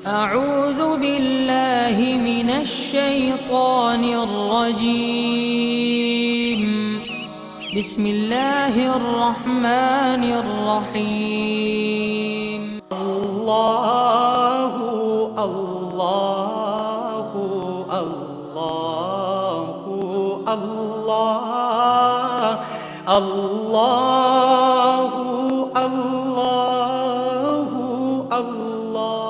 أعوذ بالله من الشيطان الرجيم. بسم الله الرحمن الرحيم. الله الله الله الله الله الله الله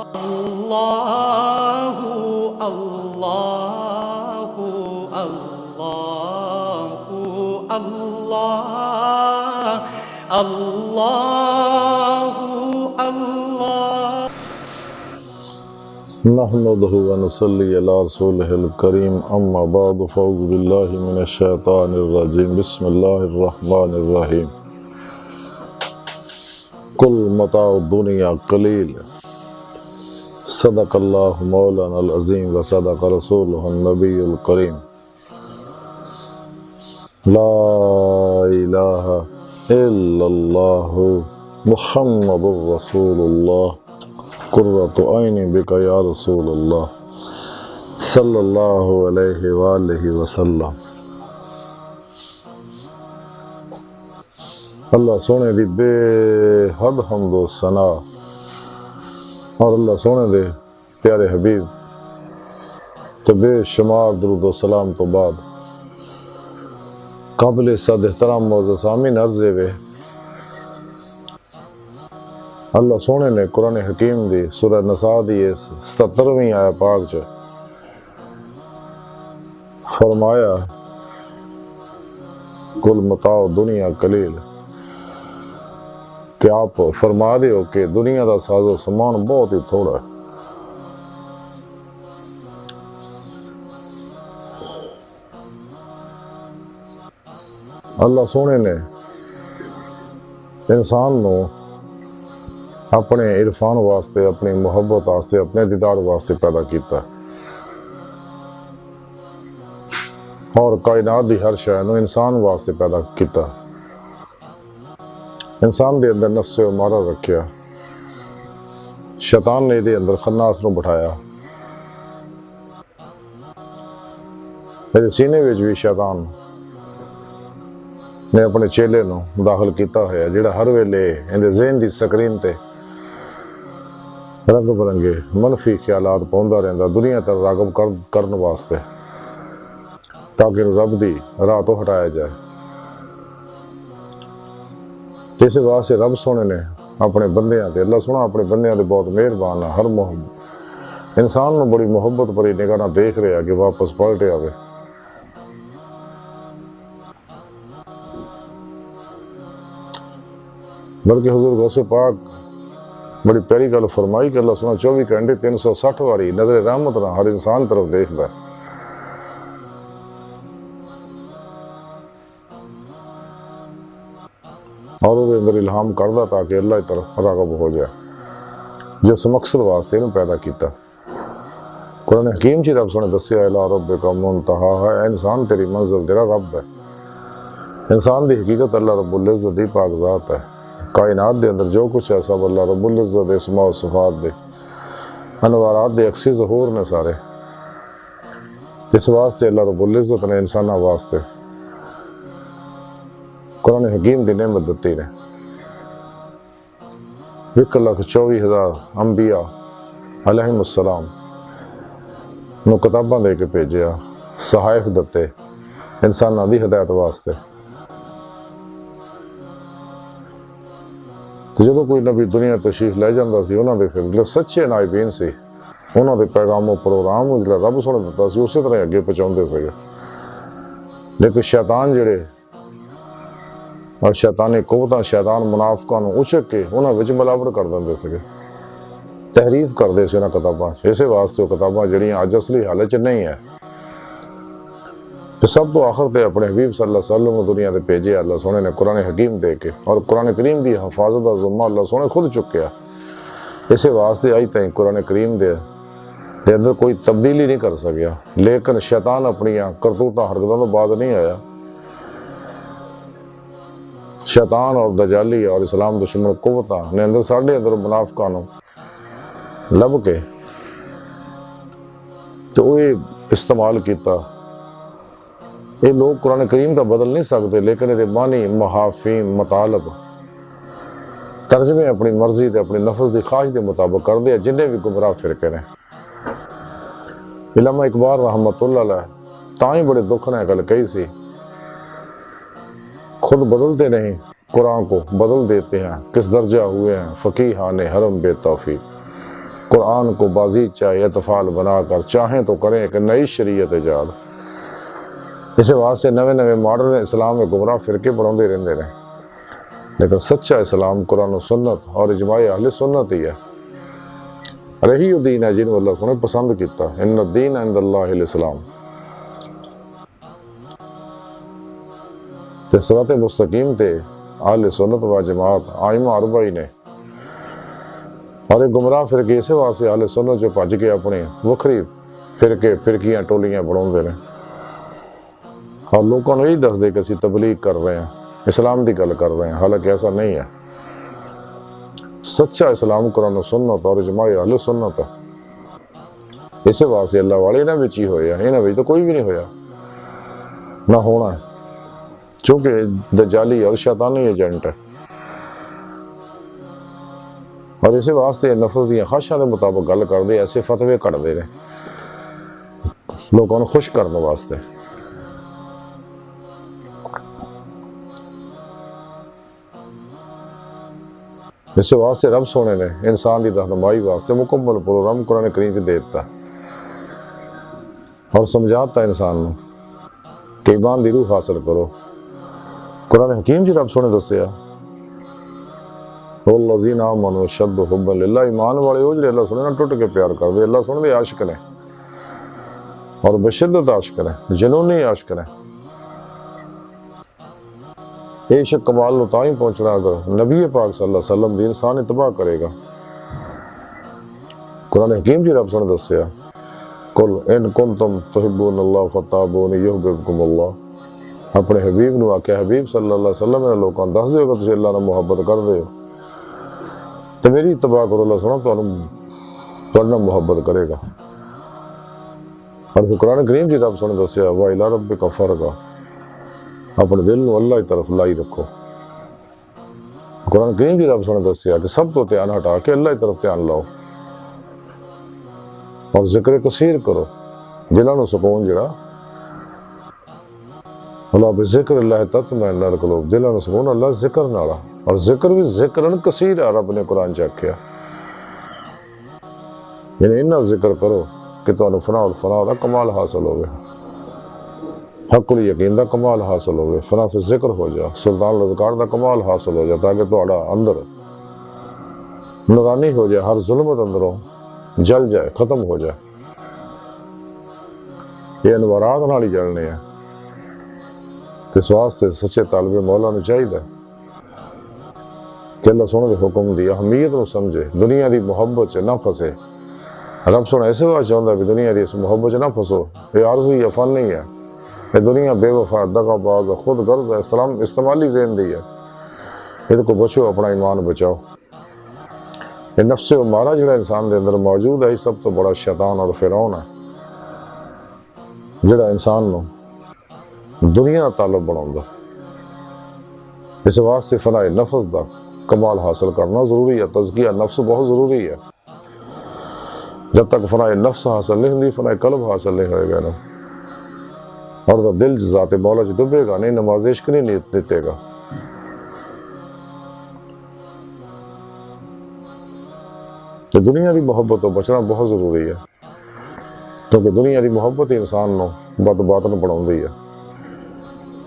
الله الله الله الله الله. نحمده ونصلي على رسوله الكريم أما بعد فأعوذ بالله من الشيطان الرجيم بسم الله الرحمن الرحيم. قل متاع الدنيا قليل صدق الله مولانا العظيم وصدق رسوله النبي الكريم. لا إله إلا الله محمد رسول الله قرۃ عین بک یا رسول اللہ صلی اللہ علیہ وآلہ وسلم. اللہ سونے دی بے حد حمد و ثنا اور اللہ سونے دے پیارے حبیب تو بے شمار درود و سلام تو بعد قابل صد احترام معزز سامعین عرض وے اللہ سونے نے قرآن حکیم دی سورہ نساء دی 77ویں آیا پاک چ فرمایا کل متاع دنیا قلیل کہ آپ فرما دیو کہ دنیا دا ساز و سامان بہت ہی تھوڑا ہے. اللہ سونے نے انسان نو اپنے عرفان واسطے، اپنی محبت واسطے، اپنے دیدار واسطے پیدا کیتا اور کائنات دی ہر شے نو انسان واسطے پیدا کیتا. انسان دے اندر نفس امارہ رکھیا، شیطان نے دے اندر خناس نو بٹھایا. میرے سینے وچ بھی شیطان نے اپنے چیلے نو داخل کیتا ہویا جڑا ہر ویلے اندے ذہن دی سکرین تے رنگ برنگے منفی خیالات پوندا رہندا دنیا تر راغب کرن واسطے تاکہ رب دی راہ تو ہٹایا جائے. اس واسطے رب سونے نے اپنے بندیاں تے اللہ سونا اپنے بندیاں تے بہت مہربان ہے. ہر انسان نو بڑی محبت بڑی نگاہ نال دیکھ رہا کہ واپس پلٹے آوے. بلکہ حضور غوث پاک بڑی پیاری گل فرمائی کہ اللہ سنا 24 گھنٹے 360 واری نظر رحمت نہ ہر انسان طرف دیکھتا ہے. اور وہ اندر الہام کردا تاکہ اللہ کی طرف راغب ہو جائے جس مقصد واسطے انہوں پیدا کیتا. قرآن حکیم چی رب سنے دسیا الی ربک منتہا ہے، انسان تیری منزل تیرا رب ہے. انسان دی حقیقت اللہ رب العزت دی پاک ذات ہے. کائنات دے اندر جو کچھ ہے سب اللہ رب العزت اسماء و صفات دے انوارات دے عکسی ظہور نے سارے. اس واسطے اللہ رب العزت نے انسانہ واسطے قرآن حکیم دی نعمت دتی نے. 1,24,000 انبیاء علیہم السلام نو کتاباں دے کے بھیجیا، صحائف دتے انساناں دی ہدایت واسطے. تو جب کوئی نبی دنیا تشریف لے جاندہ سی انہاں دے پھر سچے نائبین سی انہاں دے پیغام و پروگرام جڑا رب سنے دیتا سی اسی طرح اگے پہنچاؤندے سکے. لیکن شیطان جڑے اور شیطانی قوتاں شیطان منافقاں نو اچک کے انہاں وچ ملاوٹ کر دیندے سکے، تحریف کردے سی انہاں کتاباں. اسے واسطے وہ کتاباں جڑیاں اج اصلی حالت چ نہیں ہے. تو سب تو آخر تے اپنے حبیب صلی اللہ علیہ وسلم دنیا تے بھیجے اللہ سونے نے قرآن حکیم دے کے، اور قرآن کریم دی حفاظت دا ذمہ اللہ سونے خود چکیا. اسے واسطے آئی تائیں قرآن کریم دے اندر کوئی تبدیلی نہیں کر سکیا. لیکن شیطان اپنی کرتوتاں حرکتوں تو بعد نہیں آیا. شیطان اور دجالی اور اسلام دشمن قوتاں نے اندر ساڑھے اندر منافقاں نو لب کے तो वो इस्तेमाल किया। ये लोग कुरान करीम का बदल नहीं सकते, लेकिन ये मानी महाफीम मतलब तर्जमे अपनी मर्जी के अपनी नफस की ख्वाहिश के मुताबिक करते हैं जिन्हें भी गुमराह फिरके ने। इलामा इकबाल रहमतुल्लाह अलैह ताई बड़े दुख ने गल कही सी, खुद बदलते नहीं कुरान को बदल देते हैं, किस दर्जा हुए हैं फ़कीहान हरम बेतौफीक। कुरान को बाजी चाहे अतफाल बनाकर चाहें तो करें एक नई शरीयत ईजाद। इस वास्ते नवे नवे मॉडर्न इस्लाम में गुमराह फिरके बनाते रहते हैं, लेकिन सच्चा इस्लाम कुरान और सुन्नत और इजमाए अहले सुन्नत ही है। रही दीन है जिन्होंने अल्लाह सोने पसंद किया। इन्ना दीन इंदल्लाहिल इस्लाम। ते सिरात मुस्तकीम ते अहले सुन्नत व जमात आइमा अरबाई ने और एक गुमराह फिरके इस वास्ते अहले सुन्नत जो भज के अपने वखरी फिरके फिरकियां टोलियां बनाते हैं और लोगों को यही दसदे कि असीं तबलीग कर रहे हैं, इस्लाम की गल कर रहे हैं, हालांकि ऐसा नहीं है। सच्चा इस्लाम कुरान सुन्नत और इजमाए अहले सुन्नत है। इस वास्ते अल्लाह वाले इन्हां विच ही होए आ, इन्हां विच तो कोई भी नहीं होया ना होना है, क्योंकि दजाली और शैतानी एजेंट है। और इस वास्ते नफस दी ख्वाहिशां दे मुताबिक गल करदे, ऐसे फतवे कढ़दे ने लोगों को खुश करने वास्ते। इस वास्ते रब सोने ने इंसान की रहनुमाई वास्ते मुकम्मल प्रोग्राम कुरान करीम दे दिता और समझाता इंसान कि ईमान की रूह हासिल करो। कुरान हकीम जी रब सोने दसिया वल्लज़ीना आमनू अशद्दु हुब्बन लिल्लाह। ईमान वाले वो जो अल्लाह सोने ना टुट के प्यार करते, अल्लाह सोने दे आशिक ने और बशिद्दत आशिक ने, जुनूनी आशिक ने। ये इश्क कमाल नु तां ही पहुंचना अगर नबी पाक सल्लल्लाहु अलैहि वसल्लम दी इंसान इत्तबा करेगा। कुरान हकीम जी रब सोने दसिया कुल इन कुंतुम तुहिब्बूनल्लाह फत्ताबूनी युहिब्बुकुमुल्लाह। अपने हबीब नू आख्या हबीब सल्लल्लाहु अलैहि वसल्लम ने लोगों को दस दिओ कि तुसीं अल्लाह नाल मुहब्बत करदे हो तो मेरी इत्तबा करो, अल्लाह सोना तुहाडे नाल मुहब्बत करेगा। और फिर कुरान करीम जी रब सोने दसिया वा इला रब्बिका फरगा। अपने दिल को अल्लाह की तरफ लाई रखो। कुरान करीम की रब सोने दसिया कि सब तो ध्यान हटा के अल्लाह की तरफ ध्यान लाओ और जिक्र कसीर करो। दिलों को सुकून जड़ा अल्लाह बिज़िक्र अल्लाह तत्मइन्नुल क़ुलूब। दिलों को सुकून अल्लाह जिक्र नाला, और जिक्र भी जिक्रन कसीर है रब ने कुरान च आख्या। यानी इन्ना जिक्र करो कि तुहानू फना दा कमाल हासिल होवे, हक़ुल यकीन का कमाल हासिल हो, फना फिर जिक्र हो जाए, सुल्तान रज़कार का कमाल हासिल हो जाए, ताकि तुहाडा अंदर नूरानी हो जाए, हर जुल्मत अंदरों जल जाए, खत्म हो जाए। ये अनवारात नाल ही जलने हैं। इस वास्ते सच्चे तालिबे मौला नूं चाहिए कि अल्लाह सोने के हुक्म की अहमियत को समझे, दुनिया की मुहब्बत च ना फसे। रब सोना इस वास्ते चाहता भी दुनिया की इस मुहब्बत च ना फसो। ये आर्जी है, फन नहीं है। ये दुनिया बेवफा दगाबाज खुद गर्ज है, इस्तेमाली ज़हन दी है। ये को बचो, अपना ईमान बचाओ। ये नफ्स उमारा जो इंसान के अंदर मौजूद है, सब तो बड़ा शैतान और फिरौन है, जोड़ा इंसान को दुनिया का ताल्लुक बनाता। इस वास्ते फनाए नफ्स का कमाल हासिल करना जरूरी है। तज़किया नफ्स बहुत जरूरी है। जब तक फनाए नफ्स हासिल नहीं होती, फनाए कल्ब हासिल नहीं होएगा ना, और तो दिल ज़ाते मौला च डूबेगा नहीं, नमाज इश्क नहीं नीतेगा। तो दुनिया की मोहब्बत तो बचना बहुत जरूरी है, क्योंकि दुनिया की मोहब्बत ही इंसान को बदबातन बनाती है,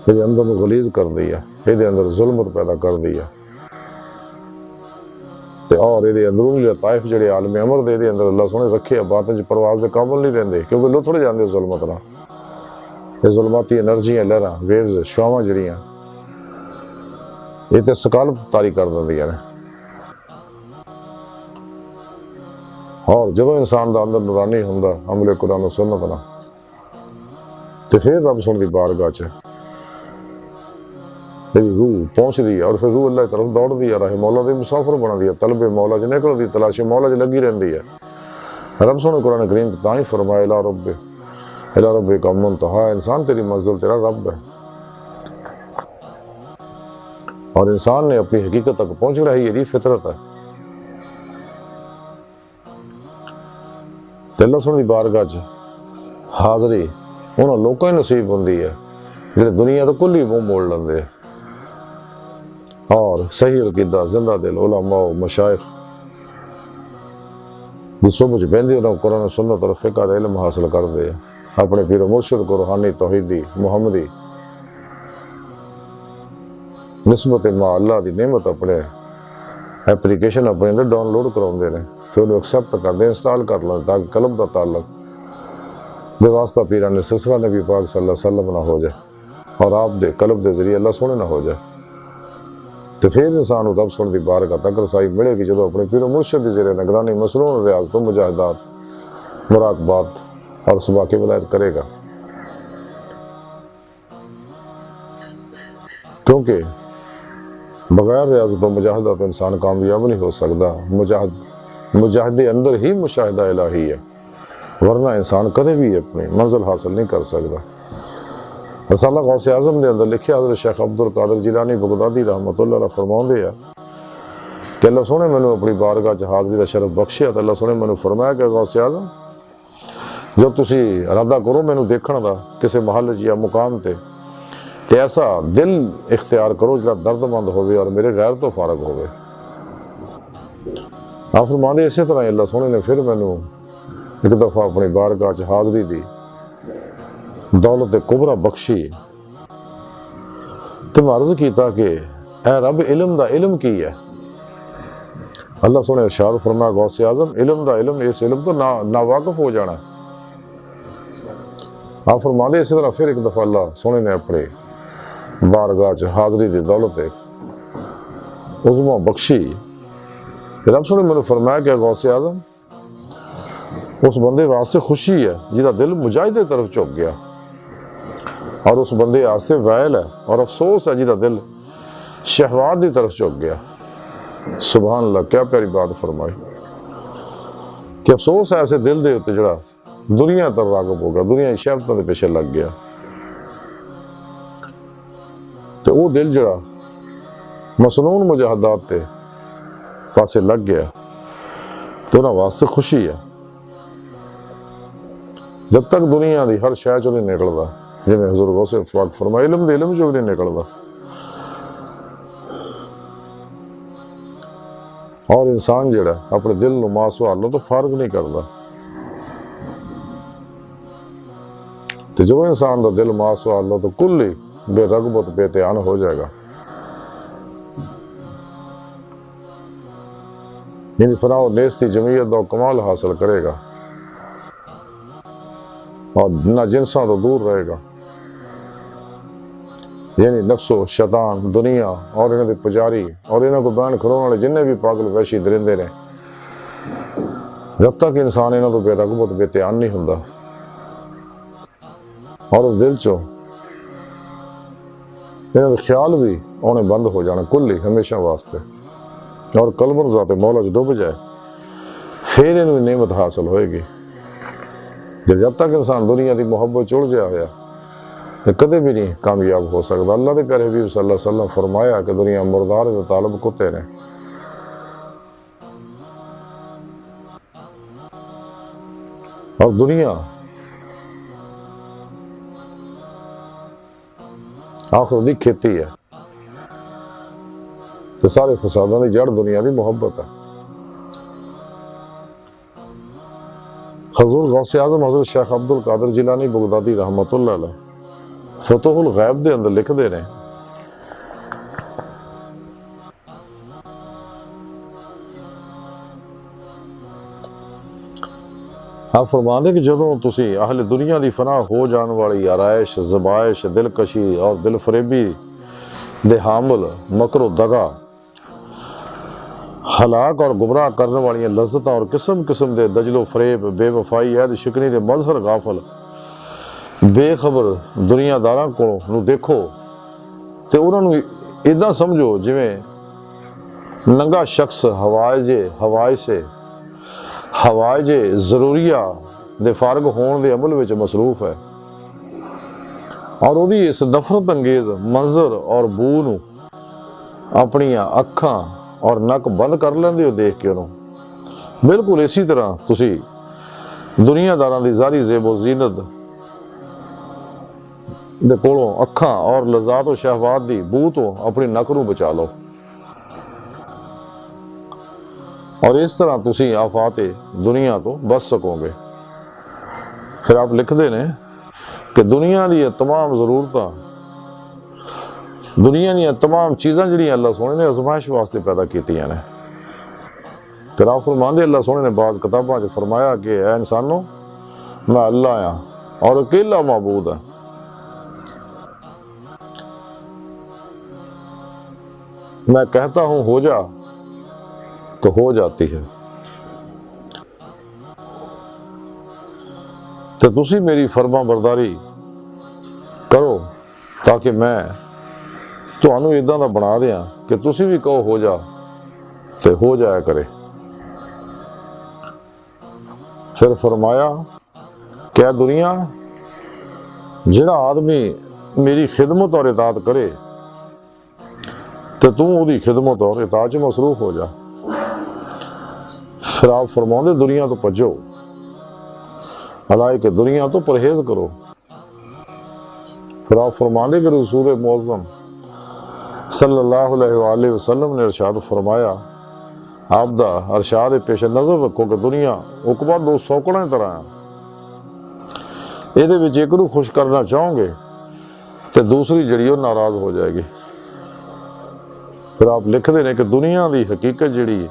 ये अंदर को गलीज कर दी है, ये अंदर जुल्मत पैदा कर दी है। और ये अंदरूनी लताइफ जो आलम अमर दे अंदर अल्लाह सोने रखे बातें परवाज के काबल नहीं रहते, क्योंकि लोग थोड़े जाते जुल्मत ना। ये जुल्माती एनर्जियां लहर वेव्स छुआवां जड़ियां ये तो सकालत तारी कर देंदियां ने। और जो इंसान का अंदर नूरानी हुंदा अमले कुरान सुन्नत ना, तो फिर रब सुन की बारगाह च रूह पहुंचती है, और फिर रूह अल्लाह की तरफ दौड़ती है, राह मौला की मुसाफिर बनती है, तलबे मौला च निकलती, तलाशी मौला च लगी रहती है। رب سونے قرآن کریم تاں ہی فرمایا الی ربک المنتہا، انسان تیری منزل تیرا رب ہے، اور انسان نے اپنی حقیقت تک پہنچنا ہی یہ فطرت ہے۔ تے اللہ سونے دی بارگاہ چ حاضری انہاں لوکاں ہی نصیب ہوندی ہے جڑے دنیا تو کل ہی منہ موڑ لیندے، اور صحیح عقیدہ زندہ دل علماء و مشائخ دی صحبت بہندے انہاں قرآن و سنت اور فقہ دا علم حاصل کردے، اپنے پیر و مرشد کو روحانی توحیدی محمدی نسبت ماں اللہ دی نعمت اپنے اپلیکیشن اپنے اندر ڈاؤن لوڈ کراؤندے نے، پھر انہوں ایکسیپٹ کر دیں، انسٹال کر لیں، تاکہ قلب دا تعلق بے واسطہ پیران سلسلہ نبی پاک صلی اللہ علیہ وسلم نہ ہو جائے، اور آپ دے قلب دے ذریعے اللہ سونے نہ ہو جائے۔ تو پھر انسان رب سونے دی بارگاہ تک رسائی ملے گی جدو اپنے پیر و مرشد دی زیر نگرانی مصنون ریاض تو مجاہدات مراقبات اور صبح کی ولایت کرے گا، کیونکہ بغیر ریاضت و مجاہدہ تو انسان کامیاب نہیں ہو سکتا۔ مجاہدے اندر ہی مشاہدہ الہی ہے، ورنہ انسان کدے بھی اپنی منزل حاصل نہیں کر سکتا۔ رسالہ غوث اعظم دے اندر لکھے حضرت شیخ عبدالقادر جیلانی بغدادی رحمۃ اللہ علیہ فرماؤندے ہیں کہ اللہ سونے مینوں اپنی بارگاہ چ حاضری دا شرف بخشیا، تو اللہ سونے مینوں فرمایا کہ غوث اعظم جو تسی ارادہ کرو مینوں دیکھن دا کسے محل یا مقام تے ایسا دل اختیار کرو جڑا درد مند ہوئے اور میرے غیر تو فارغ ہوئے۔ آپ فرماندے اسی طرح اللہ سونے نے پھر مینوں ایک دفعہ اپنی بارگاہ چ حاضری دی دولت کبرا بخشی، تو میں عرض کیتا کہ اے رب علم دا علم کی ہے؟ اللہ سونے ارشاد فرمایا غوث اعظم علم دا علم، اس علم تو ناواقف ہو جانا۔ آپ فرماندے اسی طرح پھر ایک دفعہ اللہ سونے نے اپنی بارگاہ چ حاضری دی دولت عظما بخشی، رب سونے میں نے فرمایا کہ غوث اعظم اس بندے واسطے خوشی ہے جہاں دل مجاہدے طرف چک گیا، اور اس بندے واسطے ویل ہے اور افسوس ہے جہاں دل شہوات دی طرف چک گیا۔ سبحان اللہ، کیا پیاری بات فرمائی کہ افسوس ہے ایسے دل دے ہوتے جڑا دنیا تر راغب ہو گیا، دنیا شہوتاں دے پیچھے لگ گیا، تو وہ دل جڑا مسنون مجاہدات تے پاسے لگ گیا، تو انہاں واسطے خوشی ہے۔ جب تک دنیا دی ہر شے چوں نہیں نکلدا، جویں حضور غوث پاک فرمایا علم دے علم چوں نہیں نکلدا، اور انسان جڑا اپنے دل نو ماں سوال تو فارغ نہیں کردا، تو جو انسان دا دل ماں سوال تو کل ہی بے رغبت بے تیان ہو جائے گا، یعنی فنا و نیستی جمعیت دا کمال حاصل کرے گا، اور نہ جنساں تو دور رہے گا، یعنی نفس و شیطان دنیا اور انہاں دے پجاری اور انہاں کو بیان کھڑون والے جننے بھی پاگل وحشی درندے نے، جب تک انسان انہاں تو بے رغبت بے تیان نہیں ہوندا، اور اس دل چوں انہاں دے خیال بھی اونے بند ہو جانا کل ہی ہمیشہ واسطے، اور قلب ذات مولا چ ڈوب جائے، پھر انہوں نعمت حاصل ہوئے گی۔ جب تک انسان دنیا دی محبت چڑ جا ہویا تو کدے بھی نہیں کامیاب ہو سکتا۔ اللہ دے پیارے حبیب صلی اللہ علیہ وسلم فرمایا کہ دنیا مردار دے طالب کتے نے، اور دنیا آخر دی کھیتی ہے، تو سارے فساداں دی جڑ دنیا دی محبت ہے۔ حضور غوث اعظم حضرت شیخ عبدالقادر جیلانی بغدادی رحمۃ اللہ علیہ فتح الغیب دے اندر لکھ دے رہے، آپ فرماندے کہ جدوں تسی اہل دنیا دی فنا ہو جان والی آرائش زبائش دلکشی اور دل فریبی دے حامل مکر و دغا ہلاک اور گمراہ کرنے والی لذتاں اور قسم قسم دے دجل و فریب بے وفائی عہد شکنی دے مظہر غافل بے خبر دنیا داراں کو نو دیکھو تے انہاں نو اداں سمجھو جویں ننگا شخص ہوائے سے ਹਵਾਇਜ ਜ਼ਰੂਰੀਆ ਦੇ ਫਾਰਗ ਹੋਣ ਦੇ ਅਮਲ ਵਿੱਚ ਮਸਰੂਫ ਹੈ ਔਰ ਉਹਦੀ ਇਸ ਨਫ਼ਰਤ ਅੰਗੇਜ਼ ਮੰਜ਼ਰ ਔਰ ਬੂ ਨੂੰ ਆਪਣੀਆਂ ਅੱਖਾਂ ਔਰ ਨੱਕ ਬੰਦ ਕਰ ਲੈਂਦੇ ਹੋ ਦੇਖ ਕੇ ਉਹਨੂੰ। ਬਿਲਕੁਲ ਇਸੇ ਤਰ੍ਹਾਂ ਤੁਸੀਂ ਦੁਨੀਆਦਾਰਾਂ ਦੀ ਜ਼ਾਰੀ ਜ਼ੇਬੋ ਜ਼ੀਨਤ ਦੇ ਕੋਲੋਂ ਅੱਖਾਂ ਔਰ ਲਜ਼ਾਤ ਔਰ ਸ਼ਹਿਵਾਤ ਦੀ ਬੂ ਤੋਂ ਆਪਣੀ ਨੱਕ ਨੂੰ ਬਚਾ ਲਓ और इस तरह तुसी आफाते दुनिया तो बच सकोगे। फिर आप लिखते ने कि दुनिया दी तमाम ज़रूरतां, दुनिया दी तमाम चीज़ां जिहड़ियां अल्लाह सोहणे ने आज़माइश वास्ते पैदा कीतियां ने। फिर आप फरमांदे अल्लाह सोहणे ने बाज़ किताबां च फरमाया कि ऐ इंसानो मैं अल्लाह हाँ और अकेला मबूद है। मैं कहता हूँ हो जा तो हो जाती है तो तुसी मेरी फरमा बरदारी करो ताकि मैं तुहानू इदां दा बना दियां कि तुसी भी कहो हो जा तो हो जाया करे। फिर फरमाया क्या दुनिया जिहड़ा आदमी मेरी खिदमत और इताअत करे तो तू उहदी खिदमत और इताअत च मसरूफ हो जा। फिर आप फरमाओगे दुनिया तो भजो, हालांकि दुनिया तो परहेज करो। फिर आप फरमाते कि रसूल मुअज़्ज़म सल्लल्लाहु अलैहि वसल्लम ने इरशाद फरमाया, आप दा इरशाद पेश नज़र रखो कि दुनिया उकबा दो सौकड़ों तरह है। ये एक नूं खुश करना चाहोगे तो दूसरी जड़ी वो नाराज़ हो जाएगी। फिर आप लिखते हैं कि दुनिया की हकीकत जी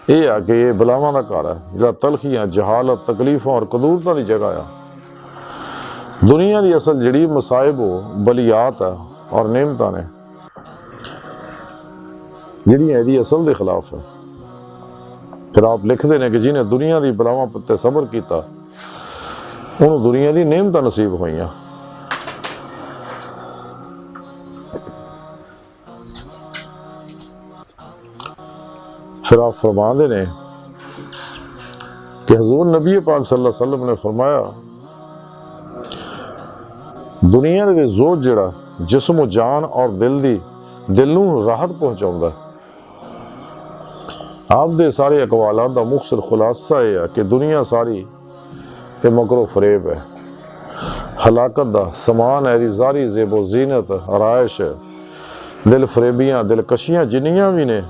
ये आ कि ये बलावां दा घर है जिहड़ा तलखियां जहालत तकलीफों और कदूरतां दी जगह आ। दुनिया की असल जिहड़ी मसाइब हो बलियात है और नेमतां ने जिहड़ियां इहदी असल दे खिलाफ है। फिर आप लिखते हैं कि जिन्हें दुनिया की बलावां उत्ते सबर किया उन्होंने दुनिया की नेमतां नसीब होईयां। फिर आप फरमाते ने कि हजूर नबी पाक सल्लल्लाहु अलैहि वसल्लम ने फरमाया दुनिया दे जोर जिहड़ा जिस्म जान और दिल नूं राहत पहुंचाउंदा। आप दे सारे अकवालात दा मुख्तसर खुलासा यह है कि दुनिया सारी ते मकरो फरेब है, हलाकत दा समान है, ज़ारी ज़ेबो ज़ीनत आराइश दिल फरेबियां दिलकशियां जिन्नियां भी ने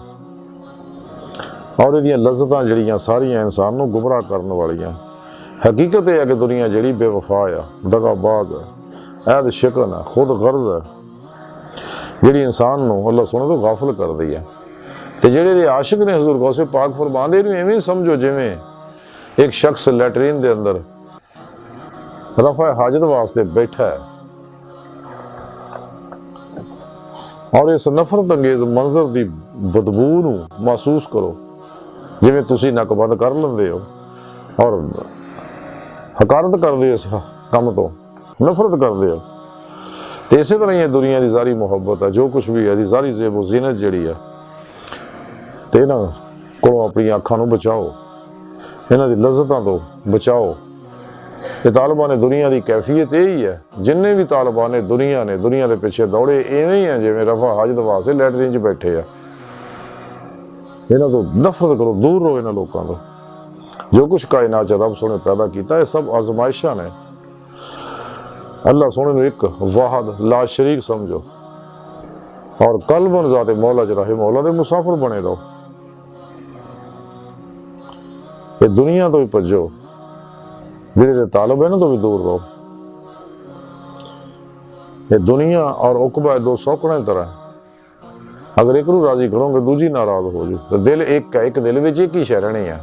और इहदियां लज़्ज़तां जिहड़ियां सारियां इंसान नूं गुमराह करन वालियां। हकीकत यह है कि दुनिया जिहड़ी बेवफा आ, दगाबाज है, ऐद शिकन है, खुद गर्ज है, जिहड़ी इंसान नूं अल्लाह सोहणे तो गाफिल करदी है। ते जिहड़े दे आशिक ने हजूर गौसे पाक फरमांदे ने इवें समझो जिवें एक शख्स लैटरीन दे अंदर रफा हाजत वास्ते बैठा है और इस नफरत अंगेज मंजर की बदबू नूं महसूस करो जिवें तुसी नक बंद कर लेंदे हो और हकारत करदे हो, इस काम तो नफरत करदे हो। तो इस तरह ही दुनिया की सारी मुहब्बत है, जो कुछ भी है सारी ज़ेबो ज़ीनत जिहड़ी है तो इन्हां कोलों अपनी अखां नूं बचाओ, इन्हां दी लज़्ज़तां तो बचाओ। ये तालिबान दुनिया की कैफियत यही है। जिन्ने भी तालिबान दुनिया ने दुनिया के पिछे दौड़े इवें ही है जिवें रफा हाजत वास्ते लैटरीन च बैठे आ। इन्हां तो नफरत करो, दूर रहो इन्हां लोगों तो। जो कुछ कायनात रब सोने पैदा किया सब आजमाइशा ने। अल्लाह सोने नूं एक वाहद ला शरीक समझो और कल्बन ज़ाते मौला च रहे मौला दे मुसाफिर बने रहो। ये दुनिया तो ही भजो, जिहड़े तालब है ना तो भी दूर रहो। ये दुनिया और उकबा दो सौकड़े तरह, अगर एक राजी करोगे दूजी नाराज हो जू। तो दिल एक है, एक दिल में एक ही शह रहनी है।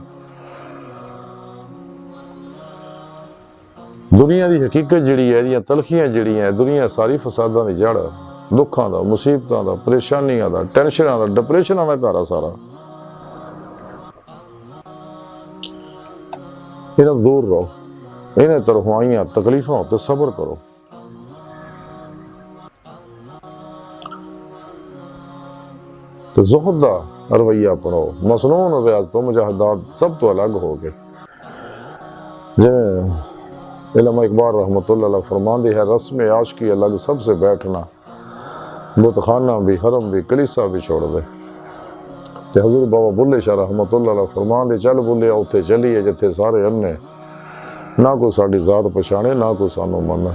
दुनिया की हकीकत जिहड़ी है, इहदियां तलखियां जिहड़ियां दुनिया सारी फसादां दी जड़, दुखां दा, मुसीबतां दा, परेशानियां दा, टेंशनां दा, डिप्रेशनां दा घर आ सारा। इन्हां दूर रहो, इन्हें तरफाइयां तकलीफों उत्ते सबर करो। तो ज़ुहद दा रवैया अपनाओ, मसनून रियाज़त तो मुजाहिदात सब तो अलग हो गए। जिमें इल्म इकबाल रहमतुल्लाह अलैह फरमाते हैं, रस्म आशिकी अलग सबसे बैठना, बुतखाना भी हरम भी कलीसा भी छोड़ दे। ते हजूर बाबा बुल्ले शाह रहमतुल्लाह अलैह फरमाते, चल बुल्ले उत्थे चलीए जिथे सारे अन्ने, ना कोई साड़ी जात पछाणे ना कोई सानू मने,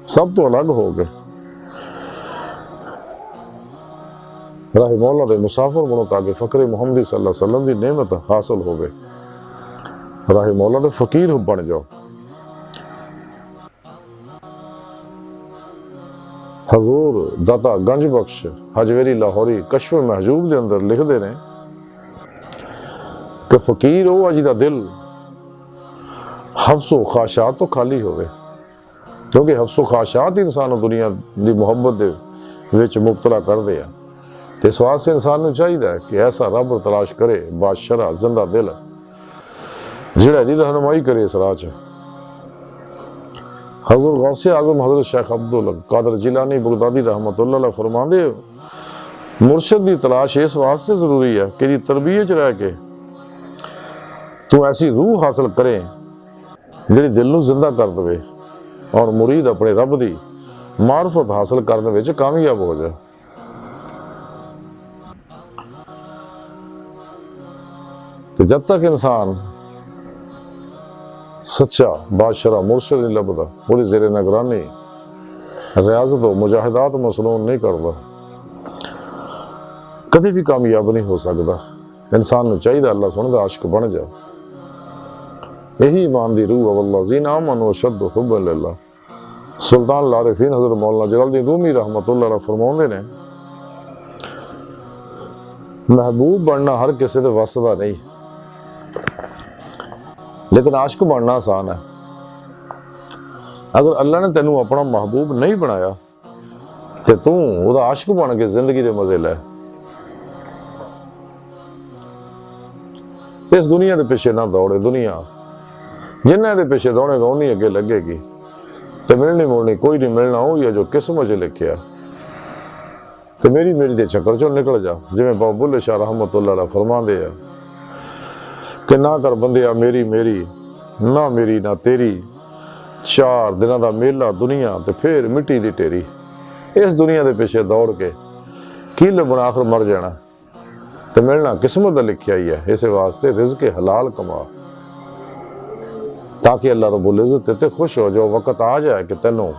सब तो अलग हो गए। राह मौला दे मुसाफिर बनो ताकि फकरे मुहम्मदी सल्लल्लाहु अलैहि वसल्लम की नेमत हासिल होवे। राह मौला दे फकीर बन जाओ। हजूर दाता गंज बख्श हजवेरी लाहौरी कश्फ महजूब के अंदर लिखते हैं कि फकीर वो जिहदा दिल हफ्सो खाशात तो खाली होवे, क्योंकि हफ्सो खाशात इंसान दुनिया की मुहब्बत दे विच मुबतला करते हैं। तो इस वास्ते इंसान को चाहिए कि ऐसा रब तलाश करे बादशाह जिंदा दिल, जिहड़ा दी रहनुमाई करे इस राह च। हजूर गौसे आजम हजरत शेख अब्दुल कादर जिलानी बगदादी रहमतुल्लाह अलैह फरमांदे, मुर्शिद की तलाश इस वास्ते जरूरी है कि तरबियत रह के तू ऐसी रूह हासिल करे जिहड़ी दिल नूं जिंदा कर दे और मुरीद अपने रब की मार्फत हासिल करने विच कामयाब हो जाए। तो जब तक इंसान सच्चा बादशाह मुर्शिद नहीं लभदा, वो ज़ेरे निगरानी रियाजत और मुजाहिदात मसनून नहीं करता, कभी भी कामयाब नहीं हो सकता। इंसान को चाहिए अल्लाह सोने का आशिक बन जाए। यही ईमान दी रूह वल्लज़ीना आमनू अशद्दु हुब्बन लिल्लाह। सुल्तान लारिफीन हज़रत मौलाना जलालुद्दीन रूमी रहमतुल्लाह अलैह फरमाते हैं, महबूब बनना हर किसी के वस दा नहीं, लेकिन आशिक बनना आसान है। अगर अल्लाह ने तेनू अपना महबूब नहीं बनाया तो तू उहदा आशिक बन के जिंदगी के मजे लै। इस दुनिया के पिछे ना दौड़े, दुनिया जिन्हें दे पिछे दौड़ेगा उन्हीं अगे लगेगी, तो मिलनी मुलनी कोई नहीं मिलना, हो या जो किस्मत च लिखिया। तो मेरी दे चक्कर चो निकल जा, जिमें बाबा बुल्ले शाह रहमतुल्लाह अलैह फरमांदे आ कि ना कर बंदिया मेरी ना मेरी ना तेरी, 4 दिनों का मेला दुनिया तो फिर मिट्टी दी टेरी। इस दुनिया के पिछे दौड़ के की लबना, आखिर मर जाना, तो मिलना किस्मत का लिखिया ही है। इस वास्ते रिज़्क़ हलाल कमा, ताकि अल्लाह रब्बुल इज़्ज़त ते खुश हो। जो वक्त आ जाए कि तेनों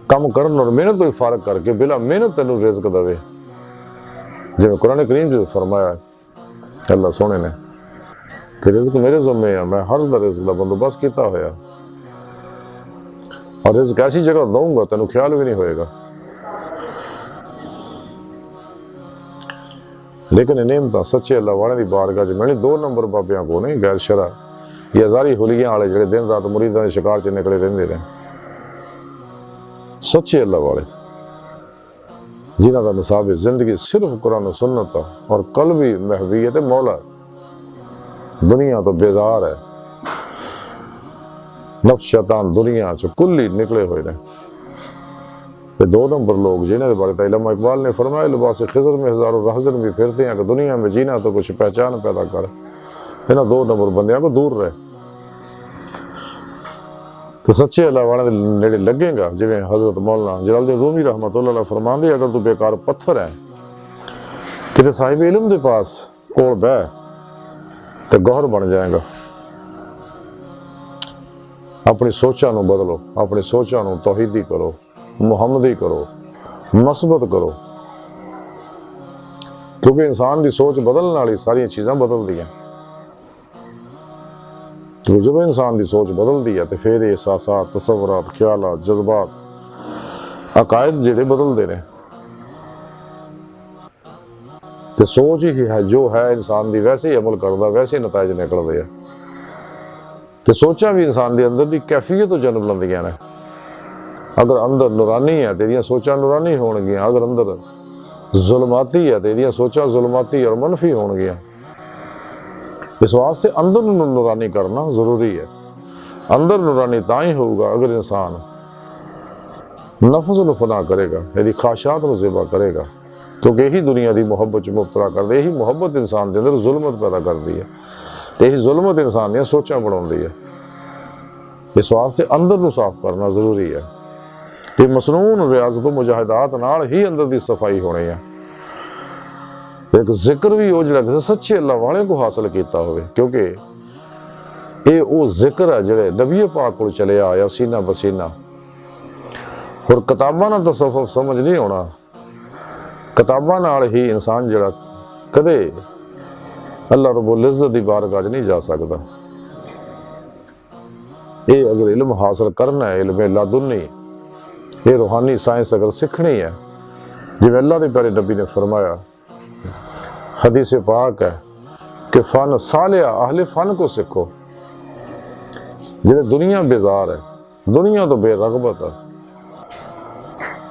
कम करन और मेहनत तो फारक करके बिला मेहनत तेनों रिज़्क़ दवे, जिवें कुरान करीम च फरमाया अल्लाह सोने ने कि रिज़्क़ मेरे ज़िम्मे है, मैं हर रिज़्क़ का बंदोबस्त किया होया, और रिज़्क़ ऐसी जगह दूंगा तेनों ख्याल भी नहीं होएगा। लेकिन नेमत सच्चे अल्लाह वाले की बारगाह च मिलनी 2 नंबर बाबियां को नहीं, गैर शरा या ज़ारी हुलियां वाले जिहड़े दिन रात मुरीदां दे शिकार च निकले रहंदे ने। सच्चे अल्लाह वाले जिन्हां दा निसाब जिंदगी सिर्फ कुरान और सुन्नत और कल्बी महवीयत मौला, दुनिया तो बेजार है, नफ्स शैतान दुनिया च कुल्ली निकले हुए ने। 2 नंबर लोग जिन्हें के बारे इल्म इकबाल ने फरमाया, लिबास खिज़र में हज़ारों रहज़न भी फिरते हैं कि दुनिया में जीना तो कुछ पहचान पैदा कर, इन्होंने 2 नंबर बंदियां को दूर रहे। तो सच्चे अल्लाह वाले नेड़े लगेगा, जिवें हज़रत मौलाना जलालुद्दीन रूमी रहमतुल्लाह अलैह फरमांदे, अगर तू बेकार पत्थर है किते साहिब इल्म के पास कोल बह तो गौहर बन जाएगा। अपनी सोचां नूं बदलो, अपनी सोचां नूं तौहीदी करो, मुहम्मदी करो, मसबत करो, क्योंकि इंसान की सोच बदलने वाली सारिया चीज़ां बदलदी हैं। तो जो इंसान की सोच बदलती है तो फिर एहसासात, तसव्वुरात, ख्यालात, जज्बात, अकायद जिहड़े बदलते हैं। तो सोच ही है जो है इंसान की, वैसे ही अमल करता, वैसे ही नताइज निकलते हैं। तो सोचा भी इंसान के अंदर की कैफियत तो जन्म लैंदियां ने। अगर अंदर नूरानी है तो इहदियां सोचां नूरानी होणगियां, अगर अंदर जुल्माती है तो इहदियां सोचां जुल्माती और मनफी होणगियां। इस वास्ते अंदर नूरानी करना जरूरी है। अंदर नूरानी तां ही होगा अगर इंसान नफ्स नूं फना करेगा, यदि ख्वाहिशात नूं ज़िबा करेगा, क्योंकि यही दुनिया की मुहब्बत च मुबतला कर दे। यही मुहब्बत इंसान के अंदर जुल्मत पैदा करती है। ਤੇ ਇਹ ਜ਼ੁਲਮਤ ਇਨਸਾਨ ਦੀਆਂ ਸੋਚਾਂ ਬਣਾਉਂਦੀ ਹੈ। ਇਸ ਵਾਸਤੇ ਅੰਦਰ ਨੂੰ ਸਾਫ਼ ਕਰਨਾ ਜ਼ਰੂਰੀ ਹੈ ਤੇ ਮਸਨੂਨ ਰਿਆਜ਼ਤ ਮੁਜਾਹਿਦਾਤ ਨਾਲ ਹੀ ਅੰਦਰ ਦੀ ਸਫਾਈ ਹੋਣੀ ਹੈ। ਇੱਕ ਜ਼ਿਕਰ ਵੀ ਉਹ ਜਿਹੜਾ ਕਿਸੇ ਸੱਚੇ ਅੱਲਾਹ ਵਾਲੇ ਕੋ ਹਾਸਲ ਕੀਤਾ ਹੋਵੇ, ਕਿਉਂਕਿ ਇਹ ਉਹ ਜ਼ਿਕਰ ਹੈ ਜਿਹੜੇ ਨਬੀ ਪਾਕ ਕੋਲ ਚਲਿਆ ਆਇਆ ਸੀਨਾ ਬਸੀਨਾ। ਹੋਰ ਕਿਤਾਬਾਂ ਨਾਲ ਤਸੱਵੁਫ ਸਮਝ ਨਹੀਂ ਆਉਣਾ, ਕਿਤਾਬਾਂ ਨਾਲ ਹੀ ਇਨਸਾਨ ਜਿਹੜਾ ਕਦੇ ਅੱਲਾਹ ਰब्बुल इज़्ज़त ਦੀ ਬਾਰਗਾਹ 'ਚ ਨਹੀਂ ਜਾ ਸਕਦਾ। ਇਹ ਅਗਰ ਇਲਮ ਹਾਸਲ ਕਰਨਾ ਹੈ, ਇਲਮ ਲਾਦੁਨੀ, ਇਹ रूहानी साइंस अगर सीखनी है, जिवें अल्लाह के प्यारे नबी ने फरमाया, हदीस पाक है कि फ़न सालिया अहले फ़न को सीखो। जिन्हें दुनिया बेजार है, दुनिया तो बेरगबत है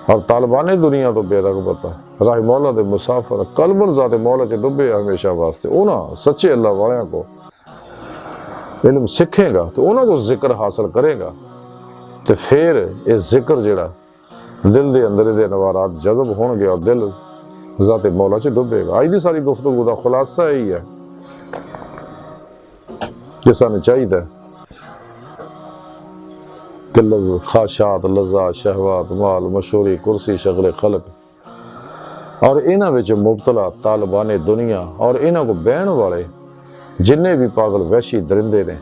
और तालिबान दुनिया तो बेरगबत है, राह मौला दे मुसाफिर कलबन ज़ाते मौला च डुबे हमेशा वास्ते। उन्होंने सच्चे अल्लाह वालियां को इल्म सीखेगा तो उन्होंने को जिक्र हासिल करेगा तो फिर ये जिक्र जिहड़ा दिल दे अंदर दे नवारात जज़ब होणगे और दिल ज़ाते मौला च डुबेगा। अज दी सारी गुफ्तगू दा खुलासा यही है कि सानू चाहिए कि ख्वाहिशात, लज़्ज़ात, शहवात, माल, मशहूरी, कुर्सी, शगल खलक और इन्हां विच मुबतला तालिबान दुनिया और इन्हां को बहन वाले जिन्ने भी पागल वहशी दरिंदे ने,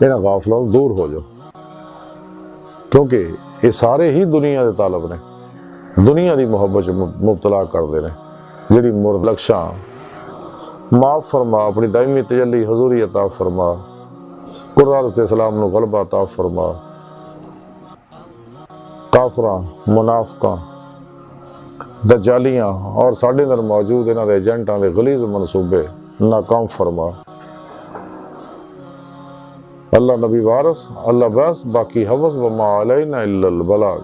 इन्हां गाफलों तो दूर हो जाओ, क्योंकि ये सारे ही दुनिया के तालब ने, दुनिया की मुहब्बत मुबतला करते हैं। जिहड़ी मुर्द लक्शां माफ़ फरमा, अपनी दायमी तजल्ली हजूरी अता फरमा, कुरान इस्लाम नूं गलबा अता फरमा, काफरां मुनाफिकां दजालियां और साढ़े अंदर मौजूद इन्हां दे एजेंटां दे गलीज़ मनसूबे नाकाम फरमा। अल्लाह नबी वारस, अल्लाह बस, बाकी हवस व मा अलैना इल्लल बलाग।